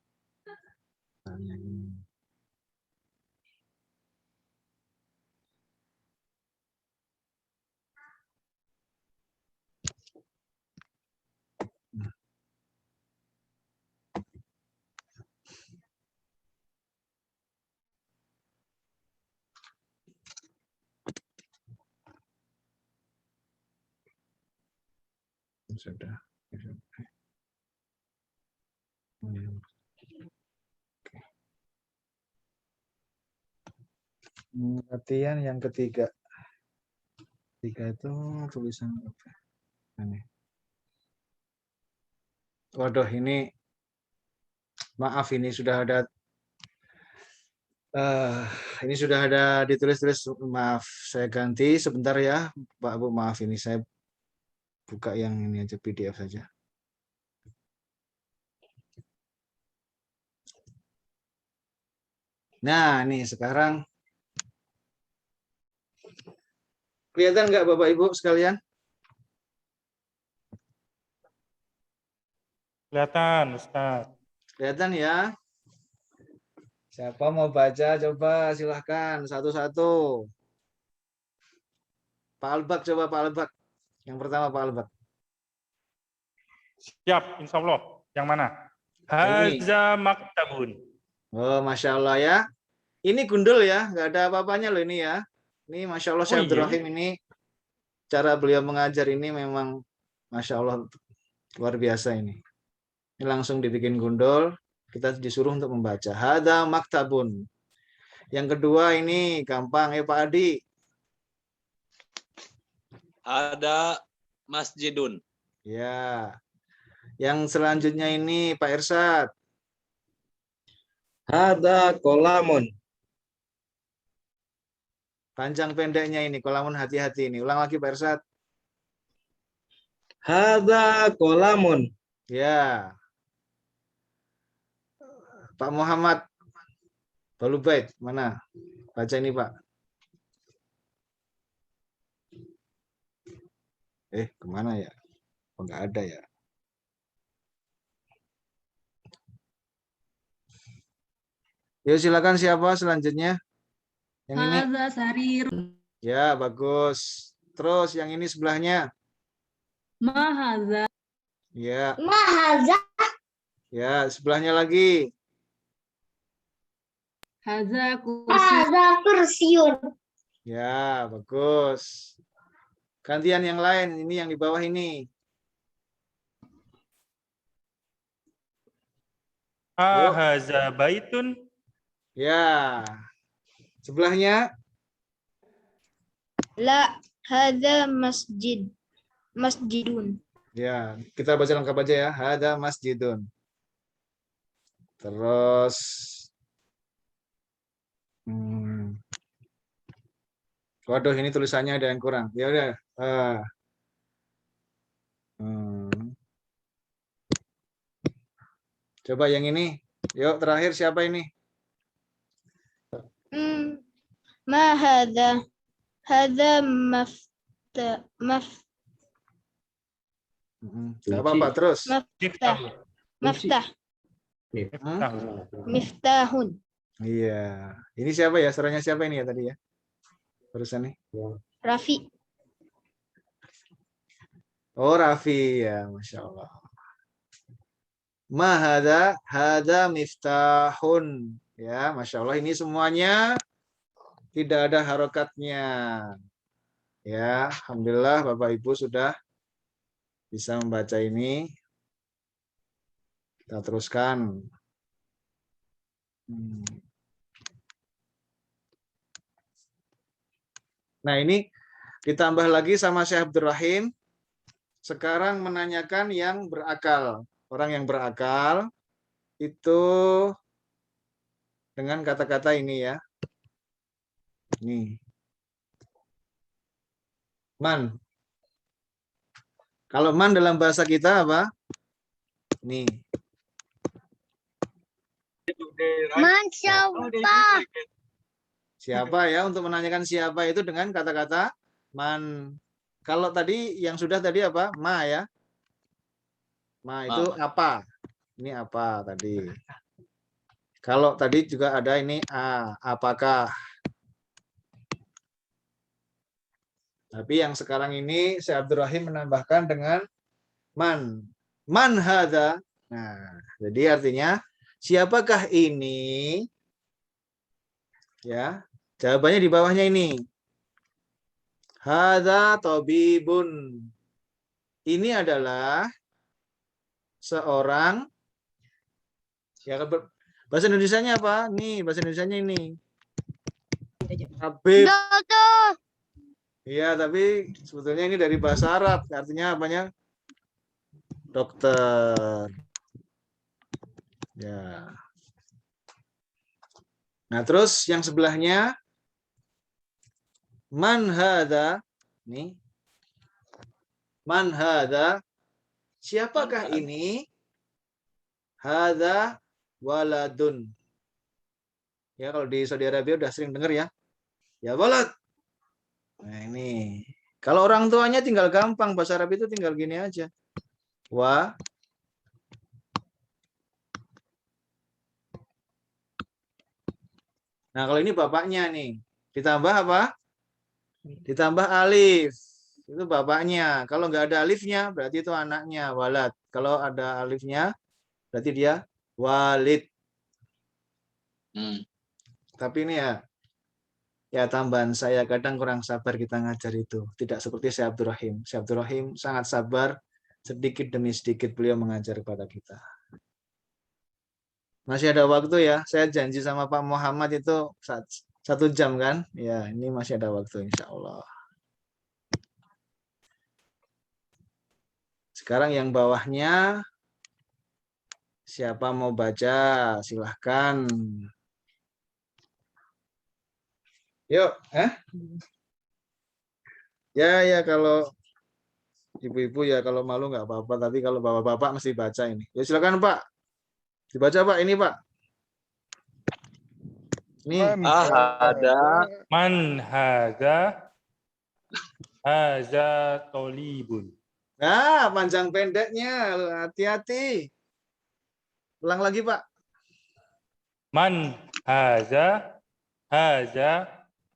sudah. Latihan yang ketiga. Ketiga itu tulisan apa? Ini. Waduh, ini maaf, ini sudah ada ini sudah ada ditulis-tulis. Maaf, saya ganti sebentar ya, Pak Bu. Maaf, ini saya buka yang ini aja, PDF saja. Nah, nih sekarang kelihatan nggak Bapak Ibu sekalian? Kelihatan, Ustaz. Kelihatan ya? Siapa mau baca? Coba silahkan satu-satu. Pak Albak, coba Pak Albak. Yang pertama Pak Albak. Siap, insya Allah. Yang mana? Ini. Haza maktabun. Oh, Masya Allah ya. Ini gundul ya, nggak ada apa-apanya loh ini ya. Ini Masya Allah, Syekh iya. Abdurrahim ini cara beliau mengajar ini memang Masya Allah luar biasa ini. Ini langsung dibikin gundul, kita disuruh untuk membaca. Hada maktabun. Yang kedua ini gampang ya Pak Adi. Ada masjidun. Ya. Yang selanjutnya ini Pak Irsad. Hada kolamun. Panjang pendeknya ini, kolamun hati-hati ini. Ulang lagi Pak Irsad. Hada kolamun. Ya. Pak Muhammad Balubait, mana? Baca ini Pak. Kemana ya? Oh, nggak ada ya. Yuk silakan, siapa selanjutnya? Yang ini. Hadza sarir. Ya, bagus. Terus yang ini sebelahnya. Ma hadza. Ya, Mahaza ya, sebelahnya lagi. Hadza kursi. Mahaza kursiun. Ya, bagus. Gantian yang lain, ini yang di bawah ini. Haza baitun. Ya. Sebelahnya. La hadza masjidun. Ya, kita baca lengkap aja ya. Hada masjidun. Terus waduh, ini tulisannya ada yang kurang. Ya udah. Coba yang ini. Yuk, terakhir siapa ini? Ma hadza? Hadza Gak apa-apa, terus. maftah. Miftahun. Iya. Ini siapa ya? Suaranya siapa ini ya tadi ya? Barusan nih. Rafi. Oh, Raffi ya, Masya Allah. Ma hada miftahun. Ya, Masya Allah, ini semuanya tidak ada harokatnya. Ya, Alhamdulillah Bapak Ibu sudah bisa membaca ini. Kita teruskan. Nah, ini ditambah lagi sama Syekh Abdurrahim. Sekarang menanyakan yang berakal. Orang yang berakal itu dengan kata-kata ini ya. Nih. Man. Kalau man dalam bahasa kita apa? Nih. Masya Allah. Siapa ya, untuk menanyakan siapa itu dengan kata-kata man. Kalau tadi yang sudah tadi apa? Ma ya. Ma itu apa? Ini apa tadi? Kalau tadi juga ada ini apakah? Tapi yang sekarang ini Syekh Abdurrahim menambahkan dengan man. Man hadza. Nah, jadi artinya siapakah ini? Ya, jawabannya di bawahnya ini. Hadza tabibun. ini adalah seorang, ya bahasa Indonesianya apa? Nih, bahasa Indonesianya ini. Habib. Iya, tapi sebetulnya ini dari bahasa Arab. Artinya apanya? Dokter. Ya. Nah, terus yang sebelahnya man hadza. Nih. Man hadza. Siapakah ini? Hadza waladun. Ya, kalau di Saudi Arabia udah sering dengar ya. Ya walad. Nah, ini. Kalau orang tuanya tinggal gampang, bahasa Arab itu tinggal gini aja. Wa. Nah, kalau ini bapaknya nih. Ditambah apa? Ditambah alif. Itu bapaknya. Kalau nggak ada alifnya, berarti itu anaknya, walad. Kalau ada alifnya, berarti dia walid. Tapi ini ya tambahan saya, kadang kurang sabar kita ngajar itu. Tidak seperti Syekh Abdul Rahim. Syekh Abdul Rahim sangat sabar, sedikit demi sedikit beliau mengajar kepada kita. Masih ada waktu ya. Saya janji sama Pak Muhammad itu 1 jam kan? Ya, ini masih ada waktu insya Allah. Sekarang yang bawahnya, siapa mau baca? Silahkan. Yuk, Ya, kalau ibu-ibu ya kalau malu nggak apa-apa, tapi kalau bapak-bapak mesti baca ini. Ya silakan Pak. Dibaca Pak, ini Pak. Nih. Ada Man hadza tolibun. Nah, panjang pendeknya, hati-hati. Ulang lagi Pak. Man hadza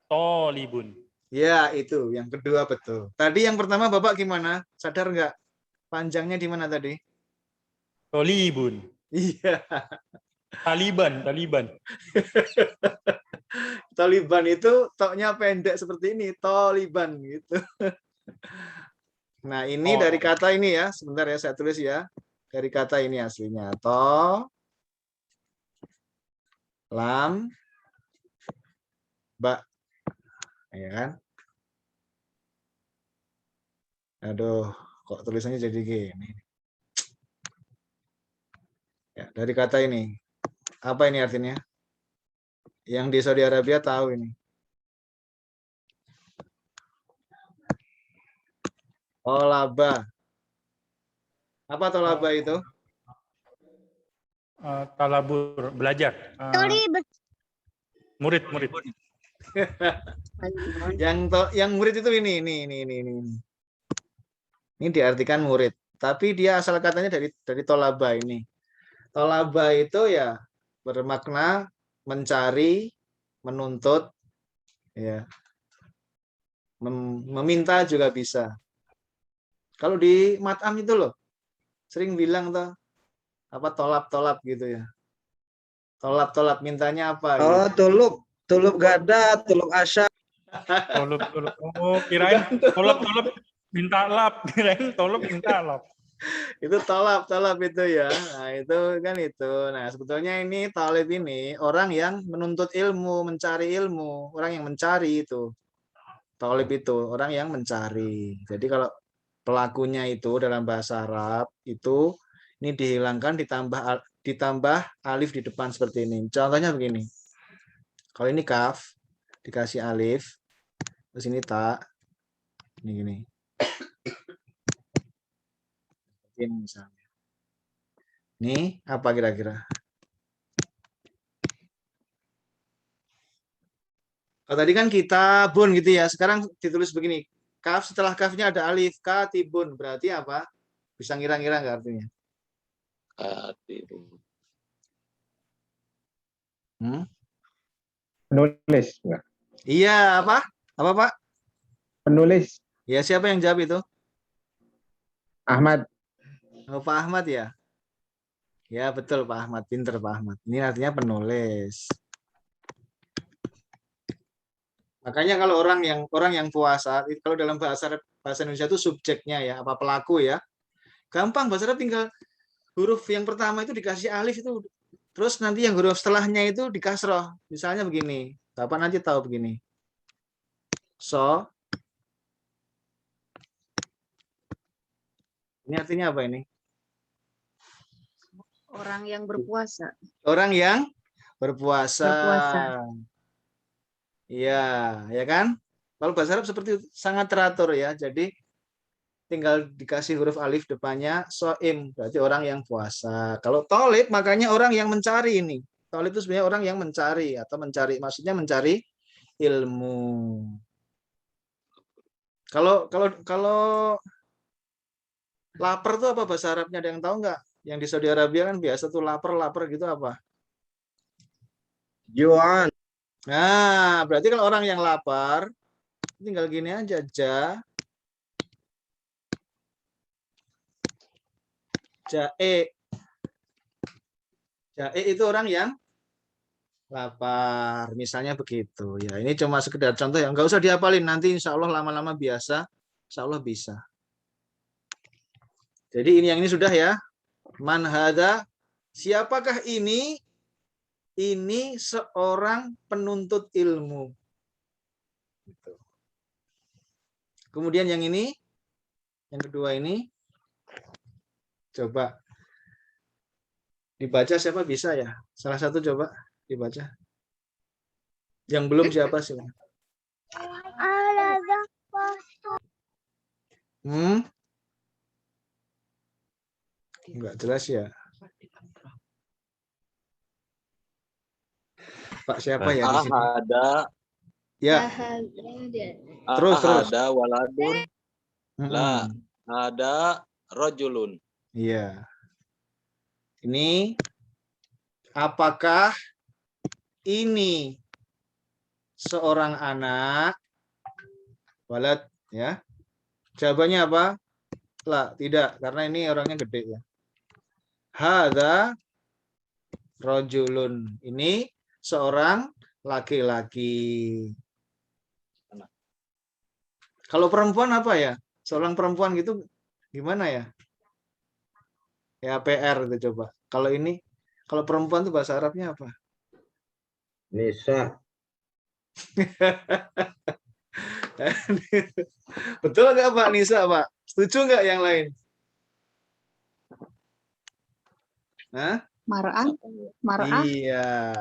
tolibun. Ya, itu yang kedua betul. Tadi yang pertama Bapak gimana? Sadar nggak? Panjangnya di mana tadi? Tolibun. Iya. Taliban. Taliban itu toknya pendek seperti ini, Taliban gitu. Nah, ini dari kata ini ya. Sebentar ya, saya tulis ya. Dari kata ini aslinya. Lam, ba. Ya kan? Aduh, kok tulisannya jadi gini. Ya, dari kata ini. Apa ini artinya? Yang di Saudi Arabia tahu ini. Tolaba. Apa tolaba itu? Talabur, belajar. Murid. Yang murid itu ini. Ini diartikan murid. Tapi dia asal katanya dari tolaba ini. Tolaba itu ya bermakna mencari, menuntut, ya, meminta juga bisa. Kalau di matam itu loh, sering bilang tuh apa tolap gitu ya. Tolap mintanya apa? Oh, tulub gada, tulub asya. Tolop. Oh, kirain tolop minta lap. Kirain tolop minta lap. Itu tolap itu ya. Nah, itu kan itu. Nah, sebetulnya ini talib ini orang yang menuntut ilmu, mencari ilmu, orang yang mencari itu. Talib itu orang yang mencari. Jadi kalau pelakunya itu dalam bahasa Arab itu ini dihilangkan ditambah alif di depan seperti ini. Contohnya begini. Kalau ini kaf dikasih alif, terus ini ta, ini gini. Ini misalnya. Ini apa kira-kira? Kalau tadi kan kitabun gitu ya. Sekarang ditulis begini. Kaf setelah kafnya ada alif, katibun. Berarti apa? Bisa ngira-ngira nggak artinya? Penulis. Enggak. Iya, apa? Apa, Pak? Penulis. Ya, siapa yang jawab itu? Ahmad. Oh, Pak Ahmad ya? Ya, betul Pak Ahmad. Pinter Pak Ahmad. Ini artinya penulis. Makanya kalau orang yang puasa, kalau dalam bahasa Indonesia itu subjeknya ya, apa pelaku ya. Gampang bahasa Arab, tinggal huruf yang pertama itu dikasih alif itu, terus nanti yang huruf setelahnya itu dikasroh. Misalnya begini, Bapak nanti tahu begini. So. Ini artinya apa ini? Orang yang berpuasa. Orang yang berpuasa. Berpuasa. Iya, ya kan? Kalau bahasa Arab seperti itu, sangat teratur ya. Jadi tinggal dikasih huruf alif depannya, soim, berarti orang yang puasa. Kalau tolib, makanya orang yang mencari ini. Tolib itu sebenarnya orang yang mencari, atau mencari, maksudnya mencari ilmu. Kalau lapar tuh apa bahasa Arabnya, ada yang tahu nggak? Yang di Saudi Arabia kan biasa tuh lapar gitu apa? Juan. Nah, berarti kalau orang yang lapar, tinggal gini aja, jae. Jae itu orang yang lapar, misalnya begitu. Ya, ini cuma sekedar contoh ya, nggak usah dihafalin, nanti insya Allah lama-lama biasa, insya Allah bisa. Jadi ini yang ini sudah ya. Man hadza, siapakah ini? Ini seorang penuntut ilmu. Kemudian yang ini, yang kedua ini, coba dibaca, siapa bisa ya? Salah satu coba dibaca. Yang belum siapa sih? Enggak jelas ya. Pak siapa ya di sini? Ahada, Ya, terus. ahada waladun, Mm-mm. la, ada rojulun. Iya. Ini apakah ini seorang anak? Walad ya. Jawabannya apa? Lah, tidak, karena ini orangnya gede ya. Hadza rojulun. Ini seorang laki-laki. Kalau perempuan apa ya? Seorang perempuan gitu gimana ya? Ya PR itu coba. Kalau ini, kalau perempuan tuh bahasa Arabnya apa? Nisa. Betul nggak Pak Nisa, Pak? Setuju nggak yang lain? Hah? Mar'ah. Mar'ah. Iya.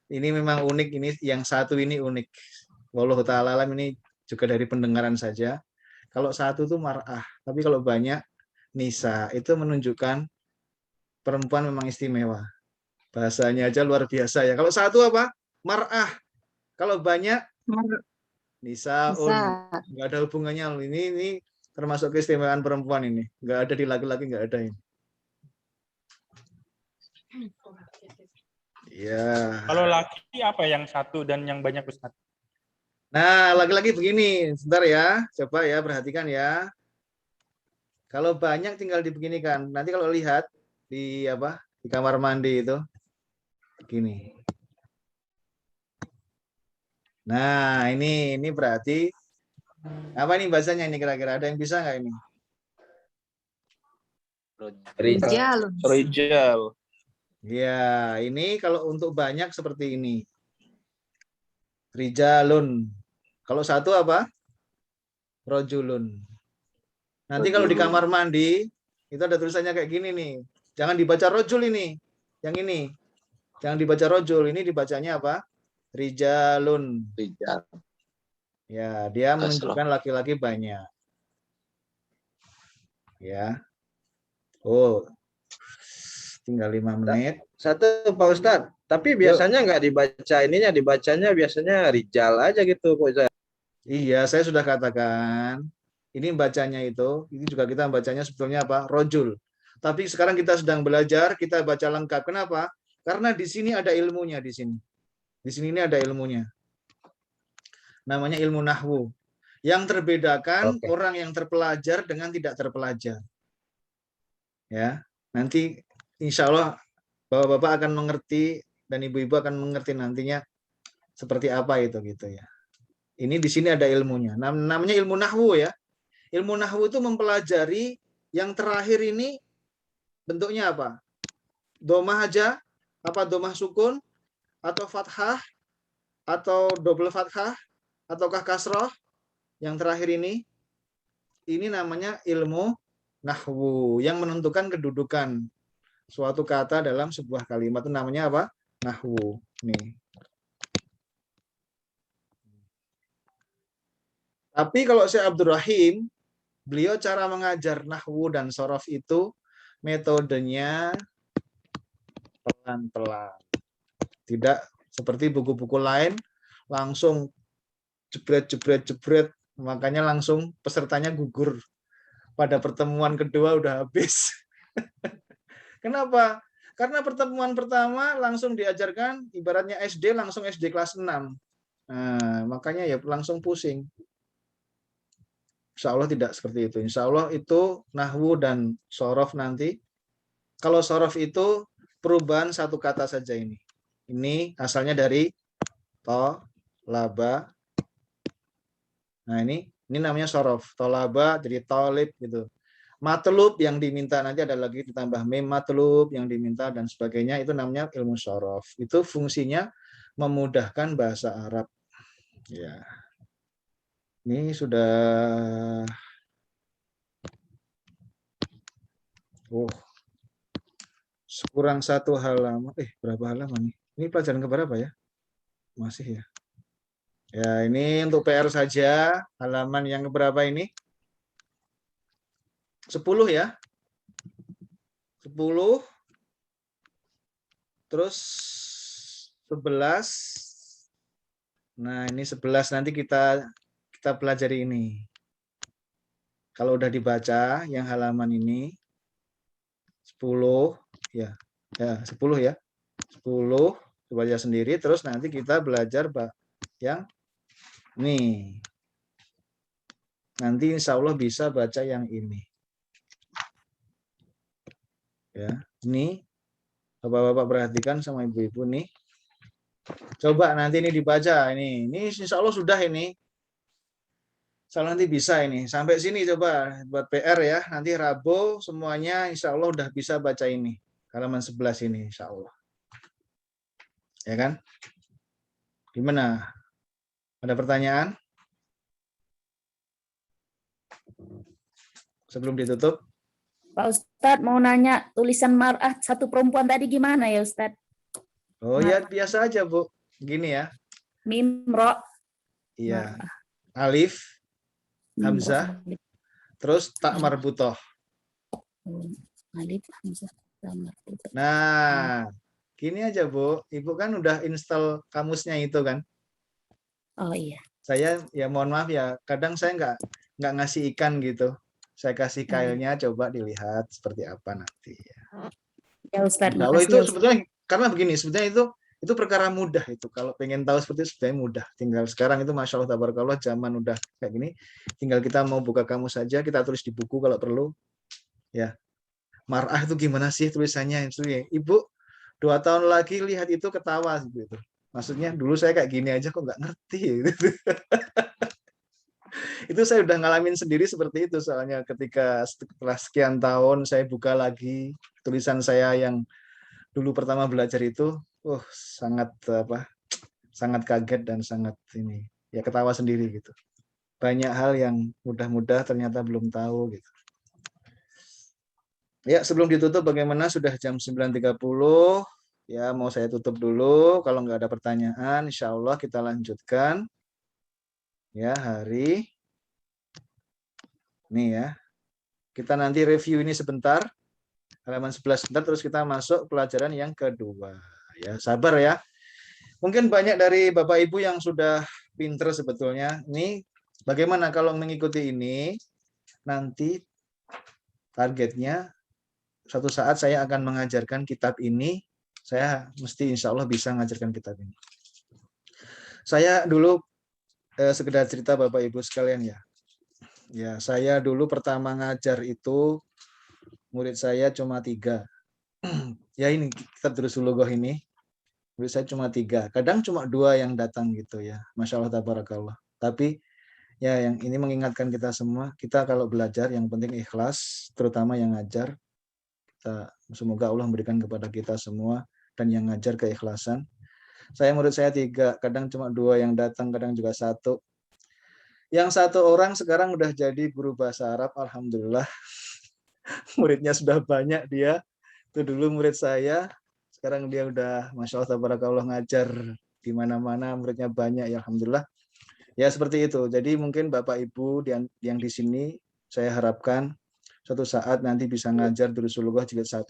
Ini memang unik, ini yang satu ini unik. Wallahu ta'ala alam, ini juga dari pendengaran saja. Kalau satu tuh mar'ah, tapi kalau banyak nisa, itu menunjukkan perempuan memang istimewa. Bahasanya aja luar biasa ya. Kalau satu apa? Mar'ah. Kalau banyak nisaun. Nggak ada hubungannya. Ini termasuk keistimewaan perempuan ini. Nggak ada di laki-laki, nggak ada ini. Ya. Kalau laki apa yang satu dan yang banyak Ustaz? Nah, laki-laki begini. Sebentar ya. Coba ya, perhatikan ya. Kalau banyak tinggal dibeginikan. Nanti kalau lihat di apa? Di kamar mandi itu begini. Nah, ini berarti apa nih bahasanya ini kira-kira? Ada yang bisa nggak ini? Rijalun. Rijal. Ya, ini kalau untuk banyak seperti ini. Rijalun. Kalau satu apa? Rojulun. Nanti kalau di kamar mandi, itu ada tulisannya kayak gini nih. Jangan dibaca rojul ini. Yang ini. Jangan dibaca rojul. Ini dibacanya apa? Rijalun. Rijal. Ya, dia menunjukkan laki-laki banyak. Ya. Oh, tinggal 5 menit. Satu Pak Ustadz. Tapi biasanya nggak dibaca ininya, dibacanya biasanya rijal aja gitu Pak Ustadz. Iya, saya sudah katakan. Ini bacanya itu, ini juga kita bacanya sebetulnya apa? Rojul. Tapi sekarang kita sedang belajar, kita baca lengkap. Kenapa? Karena di sini ada ilmunya di sini. Di sini ini ada ilmunya. Namanya ilmu nahwu. Yang terbedakan orang yang terpelajar dengan tidak terpelajar. Ya, nanti insya Allah bapak-bapak akan mengerti dan ibu-ibu akan mengerti nantinya seperti apa itu gitu ya. Ini di sini ada ilmunya. Namanya ilmu nahwu ya. Ilmu nahwu itu mempelajari yang terakhir ini bentuknya apa? Domah aja, apa domah sukun, atau fathah, atau double fathah, ataukah kasroh? Yang terakhir ini namanya ilmu nahwu yang menentukan kedudukan suatu kata dalam sebuah kalimat. Itu namanya apa? Nahwu. Nih. Tapi kalau Syekh Abdurrahim, beliau cara mengajar nahwu dan sorof itu metodenya pelan-pelan. Tidak seperti buku-buku lain langsung jebret, makanya langsung pesertanya gugur. Pada pertemuan kedua udah habis. Kenapa? Karena pertemuan pertama langsung diajarkan ibaratnya SD, langsung SD kelas 6. Nah, makanya ya langsung pusing. Insya Allah tidak seperti itu. Insya Allah itu nahwu dan sorof nanti. Kalau sorof itu perubahan satu kata saja ini. Ini asalnya dari to, laba. Nah ini namanya sorof. To, laba jadi tolib gitu. Matlub yang diminta nanti ada lagi ditambah mim matlub yang diminta dan sebagainya. Itu namanya ilmu sorof. Itu fungsinya memudahkan bahasa Arab. Ya. Ini sudah kurang 1 halaman. Berapa halaman nih? Ini pelajaran keberapa ya? Masih ya. Ya, ini untuk PR saja. Halaman yang keberapa ini? 10 ya. 10. Terus 11. Nah, ini 11 nanti kita pelajari ini. Kalau udah dibaca yang halaman ini 10 ya. Ya, 10 ya. 10 baca sendiri terus nanti kita belajar yang ini. Nanti insya Allah bisa baca yang ini. Ya, ini Bapak-bapak perhatikan sama ibu-ibu nih. Coba nanti ini dibaca ini insya Allah sudah ini. Saya nanti bisa ini. Sampai sini coba buat PR ya. Nanti Rabu semuanya insya Allah udah bisa baca ini. Halaman 11 ini insya Allah. Ya kan? Gimana? Ada pertanyaan? Sebelum ditutup. Pak Ustadz mau nanya tulisan mar'ah satu perempuan tadi gimana ya Ustadz? Oh ya biasa aja Bu. Gini ya. Mim, ro. Iya. Alif. Hamzah, terus tak marbutoh. Alif, Hamzah, tak marbutoh. Nah, gini aja Bu, Ibu kan udah install kamusnya itu kan? Oh iya. Saya ya mohon maaf ya, kadang saya nggak ngasih ikan gitu. Saya kasih kailnya, coba dilihat seperti apa nanti. Ya Ustadz, kalau itu sebetulnya karena begini, sebetulnya itu perkara mudah itu. Kalau pengen tahu seperti itu sebenarnya mudah. Tinggal sekarang itu Masya Allah tabarakallah zaman udah kayak gini. Tinggal kita mau buka kamus saja, kita tulis di buku kalau perlu. Ya, mar'ah itu gimana sih tulisannya? Ibu 2 tahun lagi lihat itu ketawa gitu. Maksudnya dulu saya kayak gini aja kok nggak ngerti. Gitu. Itu saya udah ngalamin sendiri seperti itu. Soalnya ketika setelah sekian tahun saya buka lagi tulisan saya yang dulu pertama belajar itu. Sangat kaget dan sangat ya ketawa sendiri gitu. Banyak hal yang mudah-mudah ternyata belum tahu gitu. Ya, sebelum ditutup bagaimana sudah jam 9.30 ya mau saya tutup dulu. Kalau nggak ada pertanyaan insya Allah kita lanjutkan ya hari ini ya. Kita nanti review ini sebentar halaman 11 sebentar terus kita masuk pelajaran yang kedua. Ya, sabar ya. Mungkin banyak dari Bapak Ibu yang sudah pinter sebetulnya. Ini bagaimana kalau mengikuti ini, nanti targetnya suatu saat saya akan mengajarkan kitab ini. Saya mesti insya Allah bisa mengajarkan kitab ini. Saya dulu sekedar cerita Bapak Ibu sekalian ya. Ya, saya dulu pertama ngajar itu murid saya cuma 3. Ya ini kitab Durusul-Lughah ini. Murid saya cuma 3. Kadang cuma 2 yang datang gitu ya. Masya Allah tabarakallah. Tapi ya yang ini mengingatkan kita semua, kita kalau belajar yang penting ikhlas, terutama yang ngajar. Semoga Allah memberikan kepada kita semua dan yang ngajar keikhlasan. Murid saya 3, kadang cuma 2 yang datang, kadang juga 1. Yang 1 orang sekarang udah jadi guru bahasa Arab, alhamdulillah. Muridnya sudah banyak dia. Itu dulu murid saya, sekarang dia udah Masya Allah tabarakallah ngajar di mana-mana, muridnya banyak ya alhamdulillah. Ya seperti itu. Jadi mungkin Bapak Ibu yang di sini saya harapkan suatu saat nanti bisa ngajar Durusulullah jilid 1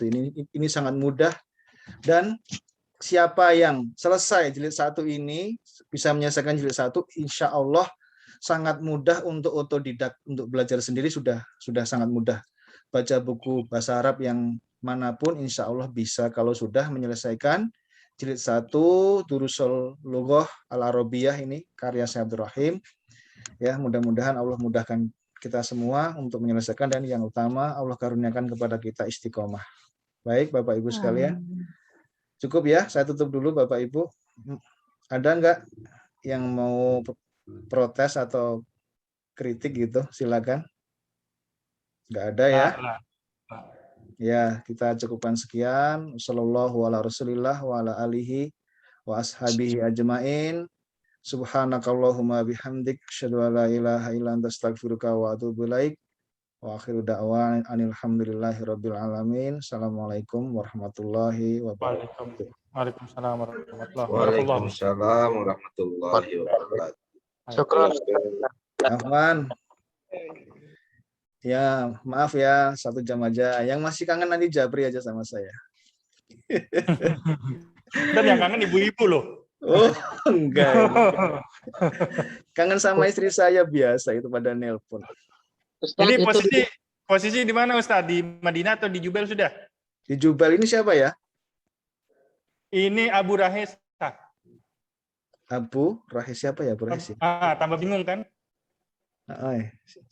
ini sangat mudah, dan siapa yang selesai jilid 1 ini bisa menyelesaikan jilid 1, insya Allah sangat mudah untuk otodidak, untuk belajar sendiri sudah sangat mudah. Baca buku bahasa Arab yang manapun insya Allah bisa kalau sudah menyelesaikan jilid 1 Durusul Lughah Al-Arabiyah ini karya Syekh Abdul Rahim. Ya, mudah-mudahan Allah mudahkan kita semua untuk menyelesaikan, dan yang utama Allah karuniakan kepada kita istiqomah. Baik Bapak Ibu sekalian. Cukup ya, saya tutup dulu Bapak Ibu. Ada enggak yang mau protes atau kritik gitu? Silakan. Enggak ada ya? Ya, kita cukupkan sekian. Sallallahu ala Rasulillah wa ala alihi wa ashabihi ajmain. Subhanakallahumma bihamdik asyhadu an la ilaha illa anta astaghfiruka wa atubu ilaik. Wa akhiru da'wan alhamdulillahirabbil alamin. Assalamualaikum warahmatullahi wabarakatuh. Waalaikumsalam warahmatullahi wabarakatuh. Waalaikumsalam warahmatullahi wabarakatuh. Syukran. Afwan. Ya, maaf ya 1 jam aja. Yang masih kangen nanti Jabri aja sama saya. Dan yang kangen ibu-ibu loh. Oh, enggak. Kangen sama istri saya biasa itu pada nelpon. Ustaz, Ini itu posisi di mana Ustaz? Di Madinah atau di Jubel sudah? Di Jubel ini siapa ya? Ini Abu Rahis. Abu Rahis siapa ya? Abu Rahis. Tambah bingung kan?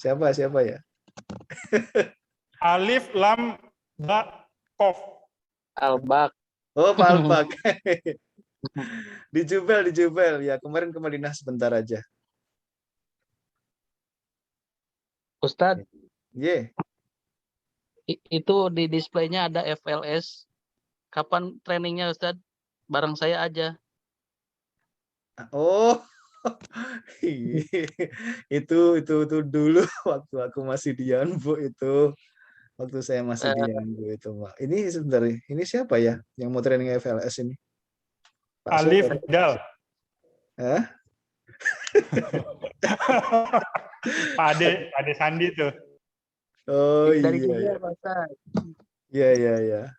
Siapa ya? Alif Lam Ba Kof. Albak. Oh, Pak Albak. Di Jubel ya. Kemarin ke Madinah sebentar aja. Ustadz, Ye. Itu di displaynya ada FLS. Kapan trainingnya Ustadz? Bareng saya aja. Oh. itu dulu waktu aku masih di Yanbu itu. Waktu saya masih di Yanbu itu, Pak. Ini sebentar, ini siapa ya yang mau training FLS ini? Pak Alif Sofer. Dal. Pak Ade Sandi tuh. Oh Dari iya. Jogja, Pak Ustadz. Iya.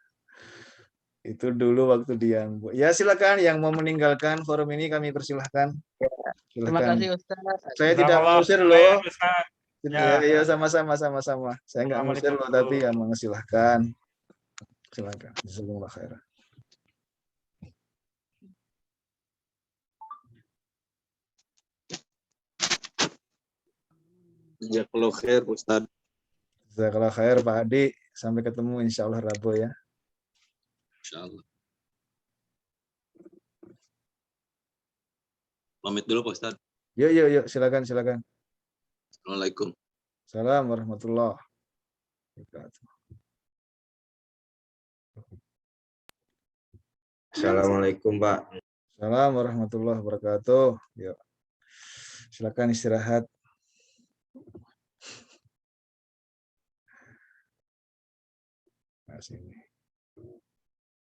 Itu dulu waktu di Yanbu. Ya silakan yang mau meninggalkan forum ini kami persilahkan. Terima Silakan. kasih Ustadz. Saya tidak mengusir loh. Ya, sama-sama. Saya nggak ngusir loh, tapi ya silahkan. Silakan. Jazakumullah khairan. Jazakallahu khair Ustaz. Jazakallah khair Pak Adi. Sampai ketemu insya Allah Rabu ya. Insyaallah. Pamit dulu Pak Ustaz. Yuk, silakan. Assalamualaikum. Assalamualaikum warahmatullahi wabarakatuh. Assalamualaikum Pak. Assalamualaikum warahmatullahi wabarakatuh. Yuk. Silakan istirahat. Nah, sini.